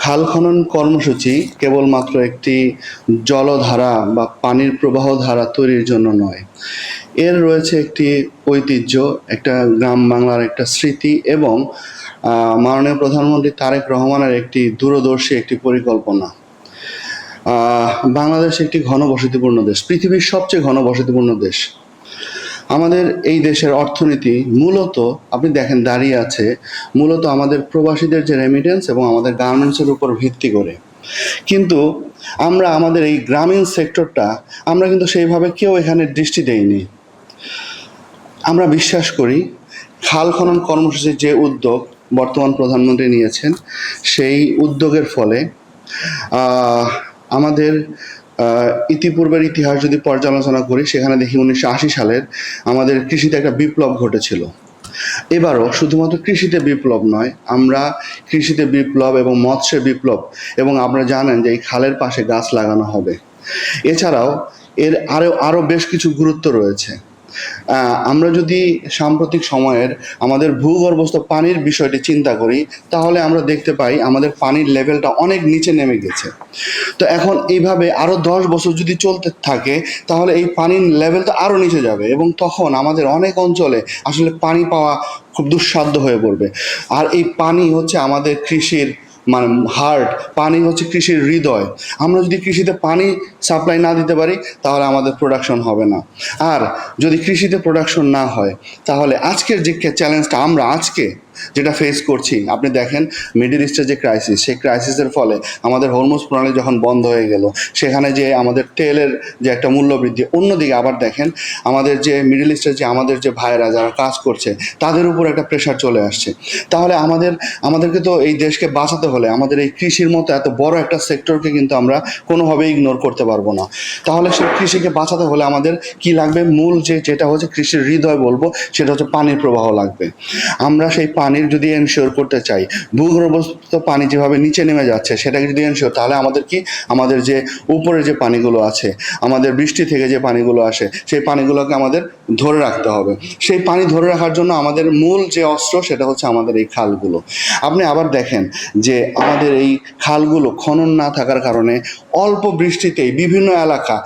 খাল খনন কর্মসূচি কেবলমাত্র একটি জলধারা বা পানির প্রবাহ ধারা তৈরির জন্য নয়, এর রয়েছে একটি ঐতিহ্য, একটা গ্রাম বাংলার একটা স্মৃতি এবং মাননীয় প্রধানমন্ত্রী তারেক রহমানের একটি দূরদর্শী একটি পরিকল্পনা। বাংলাদেশ একটি ঘনবসতিপূর্ণ দেশ, পৃথিবীর সবচেয়ে ঘনবসতিপূর্ণ দেশ। আমাদের এই দেশের অর্থনীতি মূলত আপনি দেখেন দাঁড়িয়ে আছে মূলত আমাদের প্রবাসীদের যে রেমিটেন্স এবং আমাদের গার্মেন্টসের উপর ভিত্তি করে। কিন্তু আমরা আমাদের এই গ্রামীণ সেক্টরটা আমরা কিন্তু সেইভাবে কেউ এখানে দৃষ্টি দেইনি। আমরা বিশ্বাস করি খাল খনন কর্মসূচির যে উদ্যোগ বর্তমান প্রধানমন্ত্রী নিয়েছেন, সেই উদ্যোগের ফলে আমাদের ইতিপূর্বের ইতিহাস যদি পর্যালোচনা করি, সেখানে দেখি 1980 সালের আমাদের কৃষিতে একটা বিপ্লব ঘটেছিল। এবারও শুধুমাত্র কৃষিতে বিপ্লব নয়, আমরা কৃষিতে বিপ্লব এবং মৎস্যে বিপ্লব, এবং আপনারা জানেন যে এই খালের পাশে গাছ লাগানো হবে। এছাড়াও এর আরও বেশ কিছু গুরুত্ব রয়েছে। আমরা যদি সাম্প্রতিক সময়ের আমাদের ভূগর্ভস্থ পানির বিষয়টি চিন্তা করি, তাহলে আমরা দেখতে পাই আমাদের পানির লেভেলটা অনেক নিচে নেমে গেছে। তো এখন এইভাবে আরও 10 বছর যদি চলতে থাকে, তাহলে এই পানির লেভেলটা আরও নিচে যাবে এবং তখন আমাদের অনেক অঞ্চলে আসলে পানি পাওয়া খুব দুঃসাধ্য হয়ে পড়বে। আর এই পানি হচ্ছে আমাদের কৃষির মানে হার্ট, পানি হচ্ছে কৃষির হৃদয়। আমরা যদি কৃষিতে পানি সাপ্লাই না দিতে পারি, তাহলে আমাদের প্রোডাকশন হবে না। আর যদি কৃষিতে প্রোডাকশন না হয়, তাহলে আজকের যে চ্যালেঞ্জটা আমরা আজকে যেটা ফেস করছি, আপনি দেখেন মিডল ইস্টের যে ক্রাইসিস, সেই ক্রাইসিসের ফলে আমাদের হরমুজ প্রণালী যখন বন্ধ হয়ে গেল, সেখানে যে আমাদের তেলের যে একটা মূল্য বৃদ্ধি, অন্যদিকে আবার দেখেন আমাদের যে মিডল ইস্টের যে আমাদের যে ভাইরা যারা কাজ করছে, তাদের উপর একটা প্রেশার চলে আসছে। তাহলে আমাদেরকে তো এই দেশকে বাঁচাতে হলে আমাদের এই কৃষির মতো এত বড় একটা সেক্টরকে কিন্তু আমরা কোনোভাবেই ইগনোর করতে পারবো না। তাহলে সেই কৃষিকে বাঁচাতে হলে আমাদের কি লাগবে? মূল যেটা হচ্ছে কৃষির হৃদয় বলবো, সেটা হচ্ছে পানির প্রবাহ লাগবে। আমরা সেই পানির যদি এনশিওর করতে চাই, ভূগর্ভস্থ পানি যেভাবে নিচে নেমে যাচ্ছে সেটাকে যদি এনশিওর, তাহলে আমাদের যে উপরে যে পানিগুলো আছে, আমাদের বৃষ্টি থেকে যে পানিগুলো আসে, সেই পানিগুলোকে আমাদের ধরে রাখতে হবে। সেই পানি ধরে রাখার জন্য আমাদের মূল যে অস্ত্র, সেটা হচ্ছে আমাদের এই খালগুলো। আপনি আবার দেখেন যে আমাদের এই খালগুলো খনন না থাকার কারণে অল্প বৃষ্টিতেই বিভিন্ন এলাকা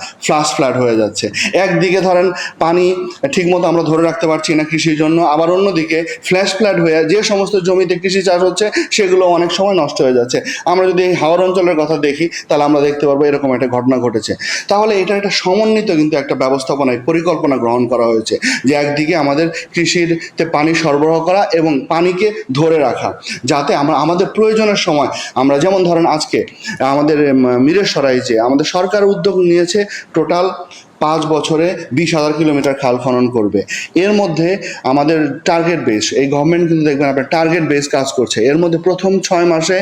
ফ্লাড হয়ে যাচ্ছে। একদিকে ধরেন পানি ঠিকমতো আমরা ধরে রাখতে পারছি না কৃষির জন্য, আবার অন্যদিকে ফ্লাড হয়ে যে সমস্ত জমিতে কৃষি চাষ হচ্ছে সেগুলো অনেক সময় নষ্ট হয়ে যাচ্ছে। আমরা যদি এই হাওর অঞ্চলের কথা দেখি, তাহলে আমরা দেখতে পারবো এরকম একটা ঘটনা ঘটেছে। তাহলে এটা একটা সমন্বিত কিন্তু একটা ব্যবস্থাপনায় পরিকল্পনা গ্রহণ করা হয়েছে, যে একদিকে আমাদের কৃষিতে পানি সরবরাহ করা এবং পানিকে ধরে রাখা, যাতে আমরা আমাদের প্রয়োজনের সময় আমরা, যেমন ধরেন আজকে আমাদের মিরেশরাই যে আমাদের সরকার উদ্যোগ নিয়েছে, টোটাল 5 বছরে 20,000 কিলোমিটার খাল খনন করবে। এর মধ্যে আমাদের টার্গেট বেস, এই গভর্নমেন্ট কিন্তু দেখবেন আপনার টার্গেট বেস কাজ করছে। এর মধ্যে প্রথম 6 মাসে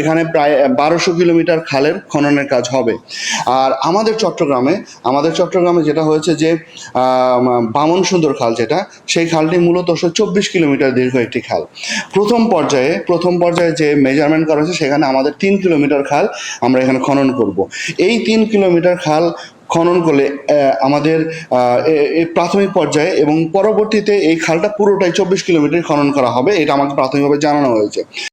এখানে প্রায় 1200 কিলোমিটার খালের খননের কাজ হবে। আর আমাদের চট্টগ্রামে যেটা হয়েছে যে বামন সুন্দর খাল, যেটা সেই খালটি মূলত 24 কিলোমিটার দীর্ঘ একটি খাল। প্রথম পর্যায়ে যে মেজারমেন্ট করা হয়েছে, সেখানে আমাদের 3 কিলোমিটার খাল আমরা এখানে খনন করব। এই 3 কিলোমিটার খাল খনন করলে আমাদের এই প্রাথমিক পর্যায়ে এবং পরবর্তীতে এই খালটা পুরোটাই 24 কিলোমিটার খনন করা হবে, এটা আমাকে প্রাথমিকভাবে জানানো হয়েছে।